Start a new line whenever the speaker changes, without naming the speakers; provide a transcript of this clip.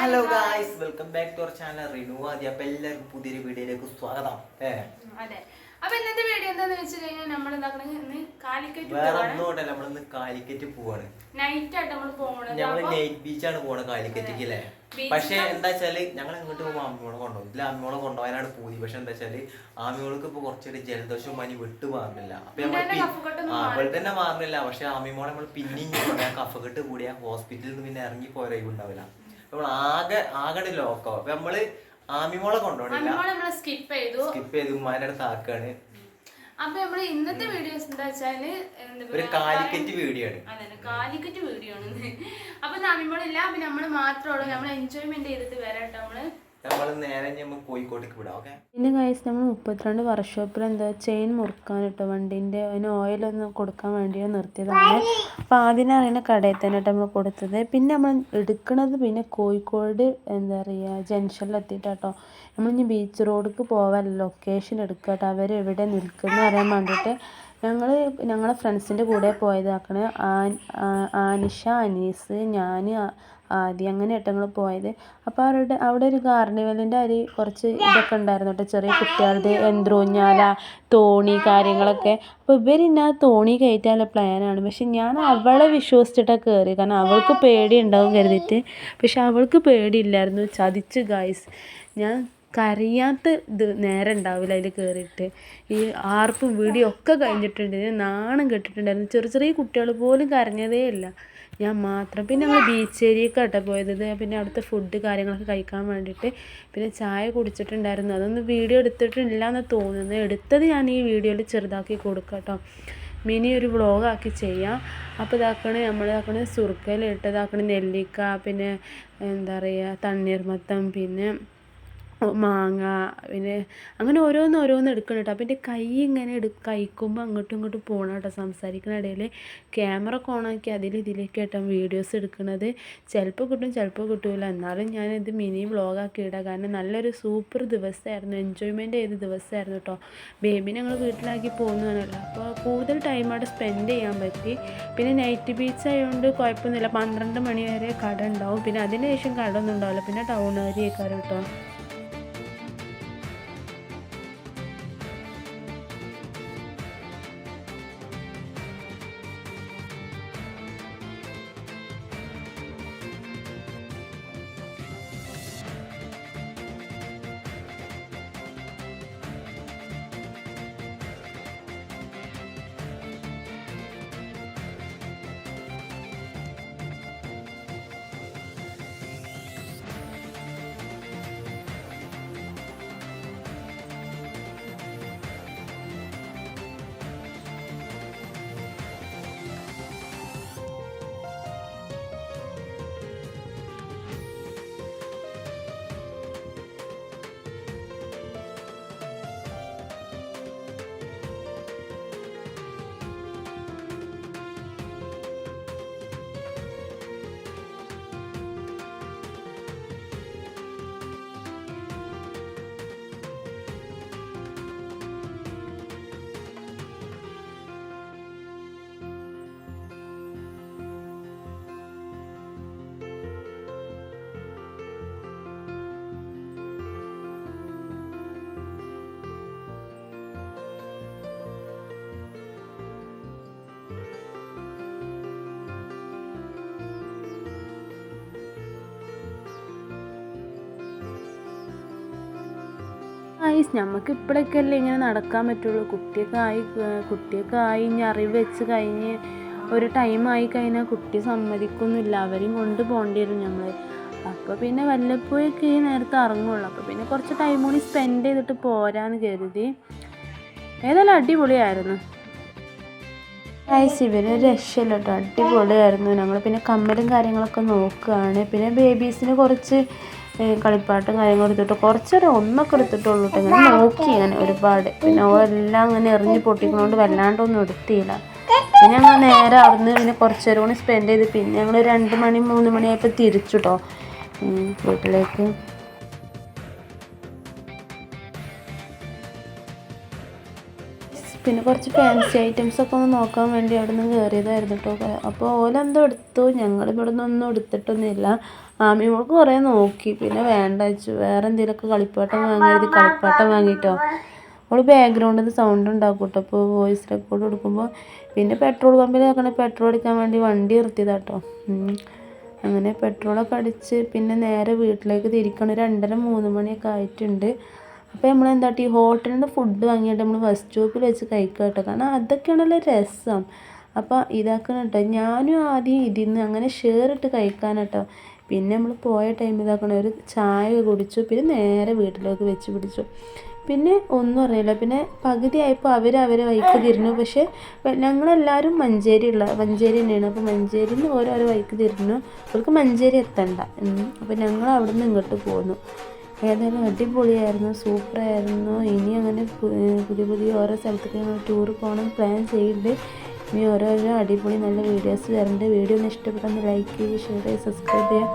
Hello guys, welcome back to our channel Rinu Adi. അപ്പോൾ എല്ലാവർക്കും പുതിയൊരു വീഡിയോയിലേക്ക് സ്വാഗതം.
അതെ, അപ്പൊ ഇന്നത്തെ വീഡിയോ എന്താന്ന് വെച്ച് കഴിഞ്ഞാൽ നമ്മൾ ഇന്ന് കാലിക്കറ്റ്
വേറെ ഒന്നുകൊണ്ടല്ല, നമ്മളിന്ന് കാലിക്കറ്റ് പോവാണ്.
നൈറ്റ് ആയിട്ട് നമ്മൾ പോകണം.
നമ്മള് നൈറ്റ് ബീച്ചാണ് പോണത് കാലിക്കറ്റിക്ക് അല്ലേ. പക്ഷെ എന്താ വെച്ചാല് ഞങ്ങൾ ഇങ്ങോട്ട് പോകുമ്പോൾ അമ്മയോടെ കൊണ്ടുപോകും. ഇതിൽ അമ്മയോടെ കൊണ്ടുപോകാനാണ് പൂതി. പക്ഷെ എന്താ വെച്ചാല് ആമിയോൾക്ക് ഇപ്പൊ കുറച്ചൊരു ജലദോഷവും പനി വിട്ടു മാറുന്നില്ല. അപ്പൊ അവൾ തന്നെ മാറുന്നില്ല. പക്ഷെ ആമിമോളെ നമ്മൾ പിന്നെയും കഫക്കെട്ട് കൂടിയ ഹോസ്പിറ്റലിൽ നിന്ന് പിന്നെ ഇറങ്ങി പോയ ഉണ്ടാവില്ല. നമ്മൾ ആകെ ലോക്കോ. അപ്പൊ നമ്മള് ആമിമോളെ കൊണ്ടുപോകണില്ല,
സ്കിപ്പ് ചെയ്തു
ഉമ്മാന്റെ അടുത്ത് ആക്കാണ്.
അപ്പൊ നമ്മള് ഇന്നത്തെ വീഡിയോസ് എന്താ വെച്ചാല്
ഒരു കാലിക്കറ്റ് വീഡിയോ ആണ്.
അതെ, കാലിക്കറ്റ് വീഡിയോ ആണ്. അപ്പൊ നമ്മളില്ല, അപ്പൊ നമ്മള് മാത്രമേ ഉള്ളൂ. നമ്മൾ എൻജോയ്മെന്റ് ചെയ്തിട്ട് വരാട്ടോ.
കോഴിക്കോട്ടേക്ക് വിടാം. ഓക്കെ,
പിന്നെ ഗൈസ് നമ്മൾ 32 വർക്ക്ഷോപ്പിൽ എന്താ ചെയിൻ മുറുക്കാൻ കേട്ടോ, വണ്ടീൻ്റെ അതിന് ഓയിലൊന്ന് കൊടുക്കാൻ വേണ്ടി നിർത്തിയതാണ്. അപ്പോൾ ആദ്യം അറിയുന്ന കടയിൽ തന്നെ കേട്ടോ നമ്മൾ കൊടുത്തത്. പിന്നെ നമ്മൾ എടുക്കുന്നത് പിന്നെ കോഴിക്കോട് എന്താ പറയുക ജംഗ്ഷനിലെത്തിയിട്ടോ. നമ്മളിനി ബീച്ച് റോഡിലേക്ക് പോകാൻ ലൊക്കേഷൻ എടുക്കുക കേട്ടോ. അവരെവിടെ നിൽക്കുന്നത് അറിയാൻ വേണ്ടിയിട്ട് ഞങ്ങളെ ഫ്രണ്ട്സിൻ്റെ കൂടെ പോയതാക്കണേ. ആനിഷ, അനീസ്, ഞാൻ, ആദ്യം അങ്ങനെ ഞങ്ങൾ പോയത്. അപ്പോൾ അവിടെ ഒരു കാർണിവലിൻ്റെ കുറച്ച് ഇതൊക്കെ ഉണ്ടായിരുന്നു കേട്ടോ, ചെറിയ കുട്ടികളുടെ യന്ത്രൂഞ്ഞാല, തോണി കാര്യങ്ങളൊക്കെ. അപ്പോൾ ഇവരിന്നെ ആ തോണി കയറ്റാനുള്ള പ്ലാനാണ്. പക്ഷെ ഞാൻ അവളെ വിശ്വസിച്ചിട്ടാണ് കയറി, കാരണം അവൾക്ക് പേടി ഉണ്ടാവും കരുതിയിട്ട്. പക്ഷെ അവൾക്ക് പേടിയില്ലായിരുന്നു. ചതിച്ച് ഗായ്സ്, ഞാൻ കരയാത്ത നേരം ഉണ്ടാവില്ല അതിൽ കയറിയിട്ട്. ഈ ആർപ്പും വീഡിയോ ഒക്കെ കഴിഞ്ഞിട്ടുണ്ട്. ഞാൻ നാണം കെട്ടിട്ടുണ്ടായിരുന്നു. ചെറിയ കുട്ടികൾ പോലും കരഞ്ഞതേ ഇല്ല, ഞാൻ മാത്രം. പിന്നെ ഞങ്ങൾ ബീച്ച് ഏരിയക്കാട്ടോ പോയത്. പിന്നെ അവിടുത്തെ ഫുഡ് കാര്യങ്ങളൊക്കെ കഴിക്കാൻ വേണ്ടിയിട്ട് പിന്നെ ചായ കുടിച്ചിട്ടുണ്ടായിരുന്നു. അതൊന്നും വീഡിയോ എടുത്തിട്ടില്ല എന്ന് തോന്നുന്നു. എടുത്തത് ഞാൻ ഈ വീഡിയോയിൽ ചെറുതാക്കി കൊടുക്കാം കേട്ടോ, മിനി ഒരു വ്ളോഗാക്കി ചെയ്യാം. അപ്പോൾ നമ്മളിതാക്കണ സുർക്കയിലിട്ടതാക്കണ നെല്ലിക്ക, പിന്നെ എന്താ പറയുക തണ്ണീർമത്തം, പിന്നെ മാങ്ങ, പിന്നെ അങ്ങനെ ഓരോന്ന് എടുക്കണം കേട്ടോ. അപ്പം എൻ്റെ കൈ ഇങ്ങനെ കഴിക്കുമ്പോൾ അങ്ങോട്ടും ഇങ്ങോട്ടും പോകണം കേട്ടോ. സംസാരിക്കുന്ന ഇടയിൽ ക്യാമറ ഒക്കെ ഓണാക്കി ഇതിലേക്ക് കേട്ടോ വീഡിയോസ് എടുക്കുന്നത്. ചിലപ്പോൾ കിട്ടും, ചിലപ്പോൾ കിട്ടില്ല. എന്നാലും ഞാനിത് മിനി വ്ളോഗാക്കി ഇടാം, കാരണം നല്ലൊരു സൂപ്പർ ദിവസമായിരുന്നു, എൻജോയ്മെൻറ്റ് ചെയ്ത ദിവസമായിരുന്നു കേട്ടോ. ബേബി ഞങ്ങൾ വീട്ടിലാക്കി പോകുന്നതാണല്ലോ, അപ്പോൾ കൂടുതൽ ടൈം അവിടെ സ്പെൻഡ് ചെയ്യാൻ പറ്റി. പിന്നെ നൈറ്റ് ബീച്ച് ആയതുകൊണ്ട് കുഴപ്പമൊന്നുമില്ല. 12 മണി വരെ കട ഉണ്ടാവും. പിന്നെ അതിന് ശേഷം കട ഒന്നും ഉണ്ടാവില്ല. പിന്നെ ടൗൺ ഏരിയക്കാർ കേട്ടോ. നമുക്ക് ഇപ്പോഴൊക്കെ അല്ലേ ഇങ്ങനെ നടക്കാൻ പറ്റുള്ളൂ. കുട്ടിയൊക്കെ ആയി ഇനി അറിവ് വെച്ച് കഴിഞ്ഞ് ഒരു ടൈമായി കഴിഞ്ഞാൽ കുട്ടി സമ്മതിക്കൊന്നുമില്ല. അവരെയും കൊണ്ട് പോകേണ്ടി വരും നമ്മൾ. അപ്പോൾ പിന്നെ വല്ലപ്പോഴൊക്കെ ഈ നേരത്തെ ഇറങ്ങുള്ളൂ. അപ്പോൾ പിന്നെ കുറച്ച് ടൈം കൂടി സ്പെൻഡ് ചെയ്തിട്ട് പോരാന്ന് കരുതി. ഏതായാലും അടിപൊളിയായിരുന്നു ഗൈസ്. ഇവര് രക്ഷയില്ല കേട്ടോ, അടിപൊളിയായിരുന്നു. ഞങ്ങൾ പിന്നെ കമ്മലും കാര്യങ്ങളൊക്കെ നോക്കുകയാണ്. പിന്നെ ബേബീസിന് കുറച്ച് കളിപ്പാട്ടും കാര്യങ്ങളും എടുത്തിട്ട് കുറച്ചൊരു ഒന്നൊക്കെ എടുത്തിട്ടുള്ളൂ കേട്ടോ. ഇങ്ങനെ നോക്കി ഇങ്ങനെ ഒരുപാട്. പിന്നെ എല്ലാം അങ്ങനെ എറിഞ്ഞ് പൊട്ടിക്കുന്നതുകൊണ്ട് വല്ലാണ്ടൊന്നും എടുത്തില്ല. പിന്നെ ഞങ്ങൾ നേരെ അവിടുന്ന് പിന്നെ കുറച്ചേരം കൂടി സ്പെൻഡ് ചെയ്ത് പിന്നെ ഞങ്ങൾ 2 മണി 3 മണിയായപ്പോൾ തിരിച്ചു കേട്ടോ വീട്ടിലേക്ക്. പിന്നെ കുറച്ച് ഫാൻസി ഐറ്റംസൊക്കെ ഒന്ന് നോക്കാൻ വേണ്ടി അവിടെ നിന്ന് കയറിയതായിരുന്നു കേട്ടോ. അപ്പോൾ ഓലെന്തോ എടുത്തു, ഞങ്ങൾ ഇവിടെ നിന്നൊന്നും എടുത്തിട്ടൊന്നുമില്ല. ആമിമോൾക്ക് കുറേ നോക്കി, പിന്നെ വേണ്ട വെച്ചു. വേറെ എന്തെങ്കിലുമൊക്കെ കളിപ്പാട്ടം വാങ്ങരുത്, കളിപ്പാട്ടം വാങ്ങിയിട്ടോ. അവൾ ബാക്ക്ഗ്രൗണ്ടിൽ നിന്ന് സൗണ്ട് ഉണ്ടാക്കും കേട്ടോ അപ്പോൾ വോയിസ് റെക്കോർഡ് കൊടുക്കുമ്പോൾ. പിന്നെ പെട്രോൾ പമ്പിൽ നോക്കണേ പെട്രോൾ അടിക്കാൻ വേണ്ടി വണ്ടി നിർത്തിയതാട്ടോ. അങ്ങനെ പെട്രോളൊക്കെ അടിച്ച് പിന്നെ നേരെ വീട്ടിലേക്ക് തിരിക്കണം. 2:30-3 മണിയൊക്കെ ആയിട്ടുണ്ട്. അപ്പോൾ നമ്മൾ എന്താട്ടി ഹോട്ടലിൽ നിന്ന് ഫുഡ് വാങ്ങിയിട്ട് നമ്മൾ ബസ് സ്റ്റോപ്പിൽ വെച്ച് കഴിക്കുക കേട്ടോ. കാരണം അതൊക്കെയാണല്ലോ രസം. അപ്പോൾ ഇതാക്കണം കേട്ടോ. ഞാനും ആദ്യം ഇതിന്ന് അങ്ങനെ ഷെയർ ഇട്ട് കഴിക്കാൻ കേട്ടോ. പിന്നെ നമ്മൾ പോയ ടൈമിൽ ഇതാക്കണം, ഒരു ചായ കുടിച്ചു, പിന്നെ നേരെ വീട്ടിലേക്ക് വെച്ച് പിടിച്ചു. പിന്നെ ഒന്നും അറിയില്ല. പിന്നെ പകുതി ആയപ്പോൾ അവരെ വഴിക്ക് തിരിഞ്ഞു. പക്ഷേ ഞങ്ങളെല്ലാവരും മഞ്ചേരി തന്നെയാണ്. അപ്പോൾ മഞ്ചേരിയിൽ നിന്ന് ഓരോരോ വഴിക്ക് തിരിഞ്ഞു. അവർക്ക് മഞ്ചേരി എത്തണ്ട. അപ്പോൾ ഞങ്ങൾ അവിടെ നിന്ന് ഇങ്ങോട്ട് പോന്നു. ഏതായാലും അടിപൊളിയായിരുന്നു, സൂപ്പറായിരുന്നു. ഇനി അങ്ങനെ പുതിയ ഓരോ സ്ഥലത്തേക്ക് ഞങ്ങൾ ടൂർ പോകണം പ്ലാൻ ചെയ്യുന്നുണ്ട്. ഇനി ഓരോരോ അടിപൊളി നല്ല വീഡിയോസ് വരുന്നുണ്ട്. വീഡിയോ ഒന്ന് ഇഷ്ടപ്പെട്ടെന്ന് ലൈക്ക് ചെയ്യുക, ഷെയർ ചെയ്യുക, സബ്സ്ക്രൈബ് ചെയ്യുക.